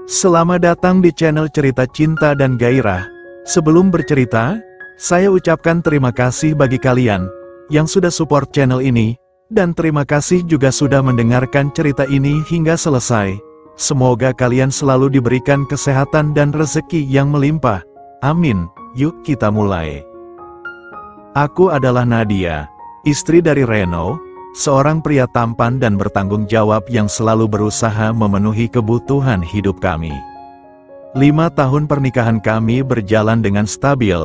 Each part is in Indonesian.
Selamat datang di channel Cerita Cinta dan Gairah. Sebelum bercerita, saya ucapkan terima kasih bagi kalian yang sudah support channel ini, dan terima kasih juga sudah mendengarkan cerita ini hingga selesai. Semoga kalian selalu diberikan kesehatan dan rezeki yang melimpah. Amin. Yuk kita mulai. Aku adalah Nadia, istri dari Reno, seorang pria tampan dan bertanggung jawab yang selalu berusaha memenuhi kebutuhan hidup kami. 5 tahun pernikahan kami berjalan dengan stabil,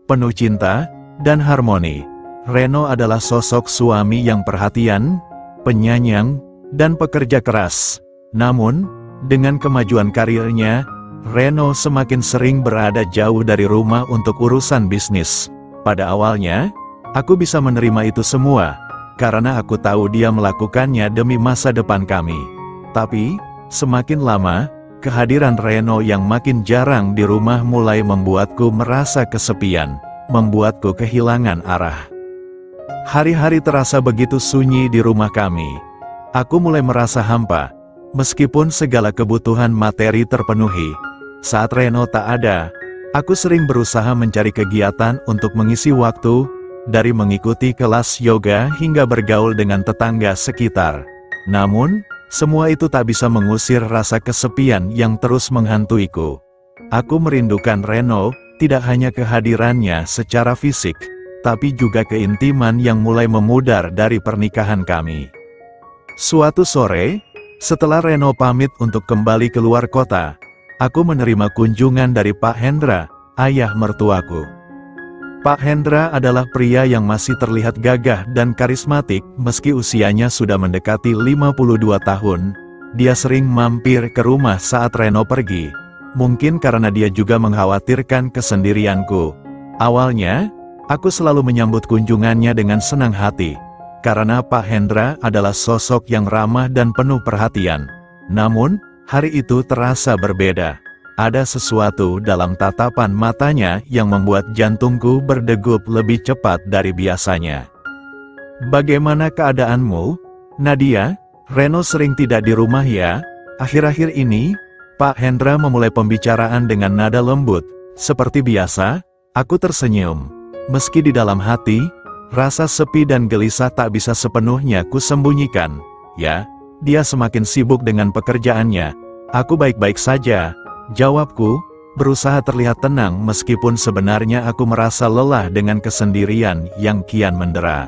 penuh cinta, dan harmoni. Reno adalah sosok suami yang perhatian, penyayang, dan pekerja keras. Namun, dengan kemajuan karirnya, Reno semakin sering berada jauh dari rumah untuk urusan bisnis. Pada awalnya, aku bisa menerima itu semua, karena aku tahu dia melakukannya demi masa depan kami. Tapi, semakin lama, kehadiran Reno yang makin jarang di rumah mulai membuatku merasa kesepian, membuatku kehilangan arah. Hari-hari terasa begitu sunyi di rumah kami. Aku mulai merasa hampa, meskipun segala kebutuhan materi terpenuhi. Saat Reno tak ada, aku sering berusaha mencari kegiatan untuk mengisi waktu, dari mengikuti kelas yoga hingga bergaul dengan tetangga sekitar. Namun, semua itu tak bisa mengusir rasa kesepian yang terus menghantuiku. Aku merindukan Reno, tidak hanya kehadirannya secara fisik, tapi juga keintiman yang mulai memudar dari pernikahan kami. Suatu sore, setelah Reno pamit untuk kembali keluar kota, aku menerima kunjungan dari Pak Hendra, ayah mertuaku. Pak Hendra adalah pria yang masih terlihat gagah dan karismatik meski usianya sudah mendekati 52 tahun. Dia sering mampir ke rumah saat Reno pergi. Mungkin karena dia juga mengkhawatirkan kesendirianku. Awalnya, aku selalu menyambut kunjungannya dengan senang hati, karena Pak Hendra adalah sosok yang ramah dan penuh perhatian. Namun, hari itu terasa berbeda. Ada sesuatu dalam tatapan matanya yang membuat jantungku berdegup lebih cepat dari biasanya. "Bagaimana keadaanmu, Nadia? Reno sering tidak di rumah ya?" Akhir-akhir ini, Pak Hendra memulai pembicaraan dengan nada lembut. Seperti biasa, aku tersenyum. Meski di dalam hati, rasa sepi dan gelisah tak bisa sepenuhnya kusembunyikan. "Ya, dia semakin sibuk dengan pekerjaannya. Aku baik-baik saja," jawabku, berusaha terlihat tenang meskipun sebenarnya aku merasa lelah dengan kesendirian yang kian mendera.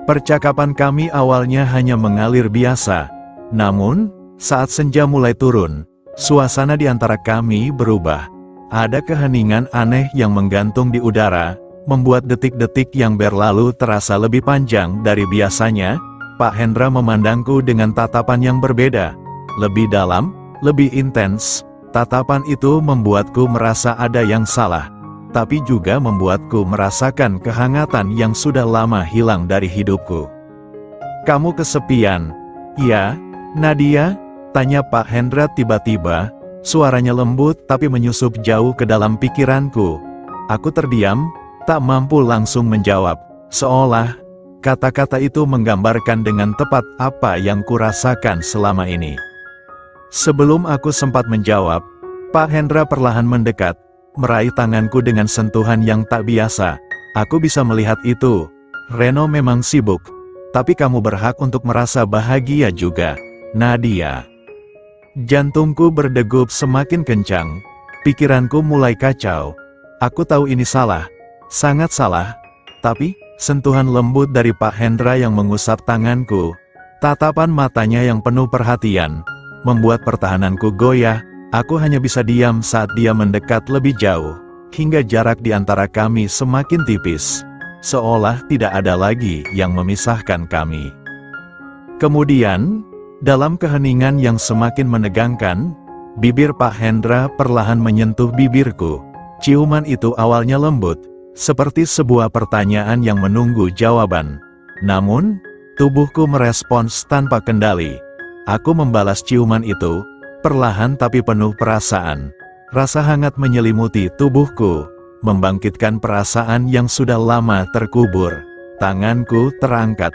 Percakapan kami awalnya hanya mengalir biasa. Namun, saat senja mulai turun, suasana di antara kami berubah. Ada keheningan aneh yang menggantung di udara, membuat detik-detik yang berlalu terasa lebih panjang dari biasanya. Pak Hendra memandangku dengan tatapan yang berbeda, lebih dalam, lebih intens. Tatapan itu membuatku merasa ada yang salah, tapi juga membuatku merasakan kehangatan yang sudah lama hilang dari hidupku. "Kamu kesepian?" "Iya, Nadia?" tanya Pak Hendra tiba-tiba, suaranya lembut tapi menyusup jauh ke dalam pikiranku. Aku terdiam, tak mampu langsung menjawab, seolah kata-kata itu menggambarkan dengan tepat apa yang kurasakan selama ini. Sebelum aku sempat menjawab, Pak Hendra perlahan mendekat, meraih tanganku dengan sentuhan yang tak biasa. "Aku bisa melihat itu. Reno memang sibuk, tapi kamu berhak untuk merasa bahagia juga, Nadia." Jantungku berdegup semakin kencang, pikiranku mulai kacau. Aku tahu ini salah, sangat salah, tapi sentuhan lembut dari Pak Hendra yang mengusap tanganku, tatapan matanya yang penuh perhatian, membuat pertahananku goyah. Aku hanya bisa diam saat dia mendekat lebih jauh, hingga jarak di antara kami semakin tipis, seolah tidak ada lagi yang memisahkan kami. Kemudian, dalam keheningan yang semakin menegangkan, bibir Pak Hendra perlahan menyentuh bibirku. Ciuman itu awalnya lembut, seperti sebuah pertanyaan yang menunggu jawaban. Namun, tubuhku merespons tanpa kendali. Aku membalas ciuman itu, perlahan tapi penuh perasaan. Rasa hangat menyelimuti tubuhku, membangkitkan perasaan yang sudah lama terkubur. Tanganku terangkat,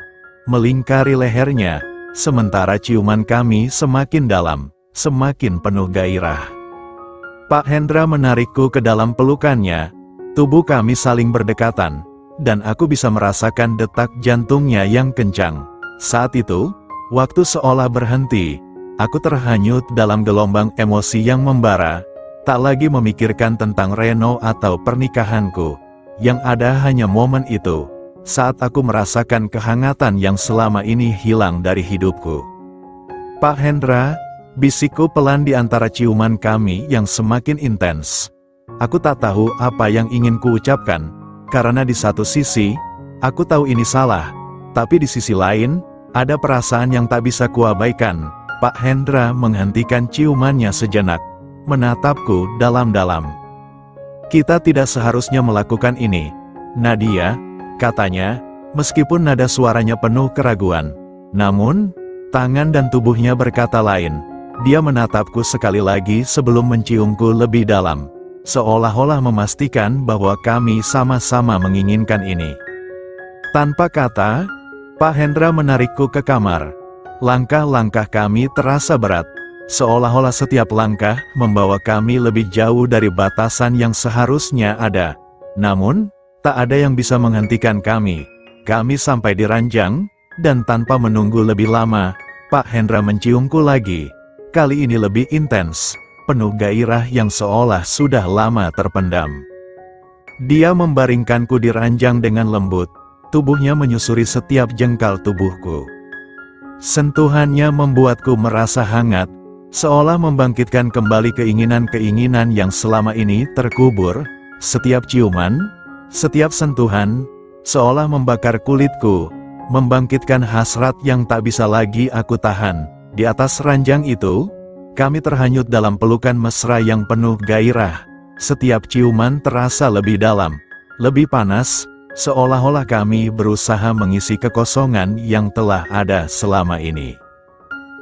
melingkari lehernya, sementara ciuman kami semakin dalam. semakin penuh gairah. Pak Hendra menarikku ke dalam pelukannya, tubuh kami saling berdekatan, dan aku bisa merasakan detak jantungnya yang kencang. Saat itu, waktu seolah berhenti, aku terhanyut dalam gelombang emosi yang membara, tak lagi memikirkan tentang Reno atau pernikahanku. Yang ada hanya momen itu, saat aku merasakan kehangatan yang selama ini hilang dari hidupku. Pak Hendra, bisikku pelan di antara ciuman kami yang semakin intens. Aku tak tahu apa yang ingin kuucapkan, karena di satu sisi, aku tahu ini salah, tapi di sisi lain, ada perasaan yang tak bisa kuabaikan. Pak Hendra menghentikan ciumannya sejenak, menatapku dalam-dalam. Kita tidak seharusnya melakukan ini, Nadia, katanya, meskipun nada suaranya penuh keraguan. Namun, tangan dan tubuhnya berkata lain. Dia menatapku sekali lagi sebelum menciumku lebih dalam, seolah-olah memastikan bahwa kami sama-sama menginginkan ini. Tanpa kata, Pak Hendra menarikku ke kamar. Langkah-langkah kami terasa berat, seolah-olah setiap langkah membawa kami lebih jauh dari batasan yang seharusnya ada. Namun, tak ada yang bisa menghentikan kami. Kami sampai di ranjang, dan tanpa menunggu lebih lama, Pak Hendra menciumku lagi. Kali ini lebih intens, penuh gairah yang seolah sudah lama terpendam. Dia membaringkanku di ranjang dengan lembut, tubuhnya menyusuri setiap jengkal tubuhku. Sentuhannya membuatku merasa hangat, seolah membangkitkan kembali keinginan-keinginan yang selama ini terkubur. Setiap ciuman, setiap sentuhan, seolah membakar kulitku, membangkitkan hasrat yang tak bisa lagi aku tahan. Di atas ranjang itu, kami terhanyut dalam pelukan mesra yang penuh gairah. Setiap ciuman terasa lebih dalam, lebih panas, seolah-olah kami berusaha mengisi kekosongan yang telah ada selama ini.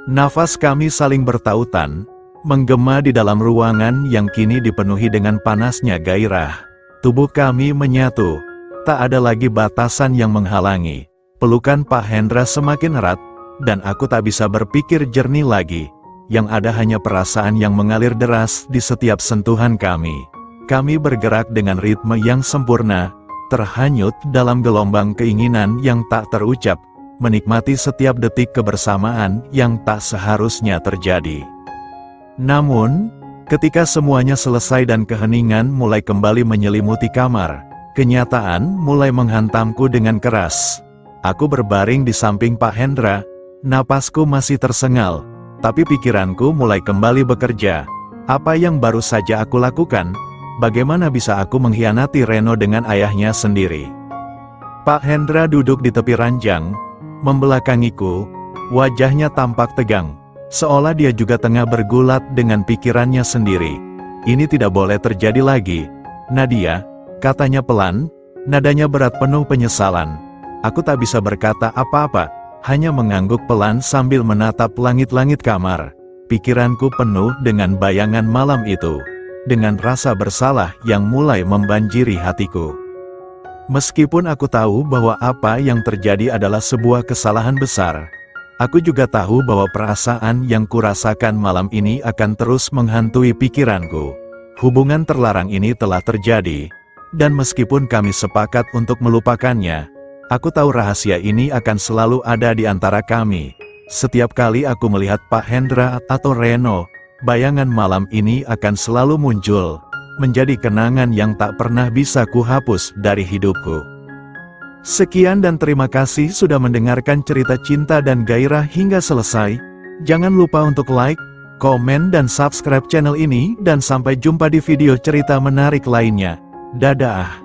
Nafas kami saling bertautan, menggema di dalam ruangan yang kini dipenuhi dengan panasnya gairah. Tubuh kami menyatu, tak ada lagi batasan yang menghalangi. Pelukan Pak Hendra semakin erat, dan aku tak bisa berpikir jernih lagi. Yang ada hanya perasaan yang mengalir deras di setiap sentuhan kami. Kami bergerak dengan ritme yang sempurna, terhanyut dalam gelombang keinginan yang tak terucap, menikmati setiap detik kebersamaan yang tak seharusnya terjadi. Namun, ketika semuanya selesai dan keheningan mulai kembali menyelimuti kamar, kenyataan mulai menghantamku dengan keras. Aku berbaring di samping Pak Hendra, napasku masih tersengal, tapi pikiranku mulai kembali bekerja. Apa yang baru saja aku lakukan? Bagaimana bisa aku mengkhianati Reno dengan ayahnya sendiri? Pak Hendra duduk di tepi ranjang, membelakangiku, wajahnya tampak tegang, seolah dia juga tengah bergulat dengan pikirannya sendiri. Ini tidak boleh terjadi lagi, Nadia, katanya pelan, nadanya berat penuh penyesalan. Aku tak bisa berkata apa-apa, hanya mengangguk pelan sambil menatap langit-langit kamar. Pikiranku penuh dengan bayangan malam itu, dengan rasa bersalah yang mulai membanjiri hatiku. Meskipun aku tahu bahwa apa yang terjadi adalah sebuah kesalahan besar, aku juga tahu bahwa perasaan yang kurasakan malam ini akan terus menghantui pikiranku. Hubungan terlarang ini telah terjadi, dan meskipun kami sepakat untuk melupakannya, aku tahu rahasia ini akan selalu ada di antara kami. Setiap kali aku melihat Pak Hendra atau Reno, bayangan malam ini akan selalu muncul, menjadi kenangan yang tak pernah bisa kuhapus dari hidupku. Sekian dan terima kasih sudah mendengarkan cerita cinta dan gairah hingga selesai. Jangan lupa untuk like, komen dan subscribe channel ini, dan sampai jumpa di video cerita menarik lainnya. Dadah.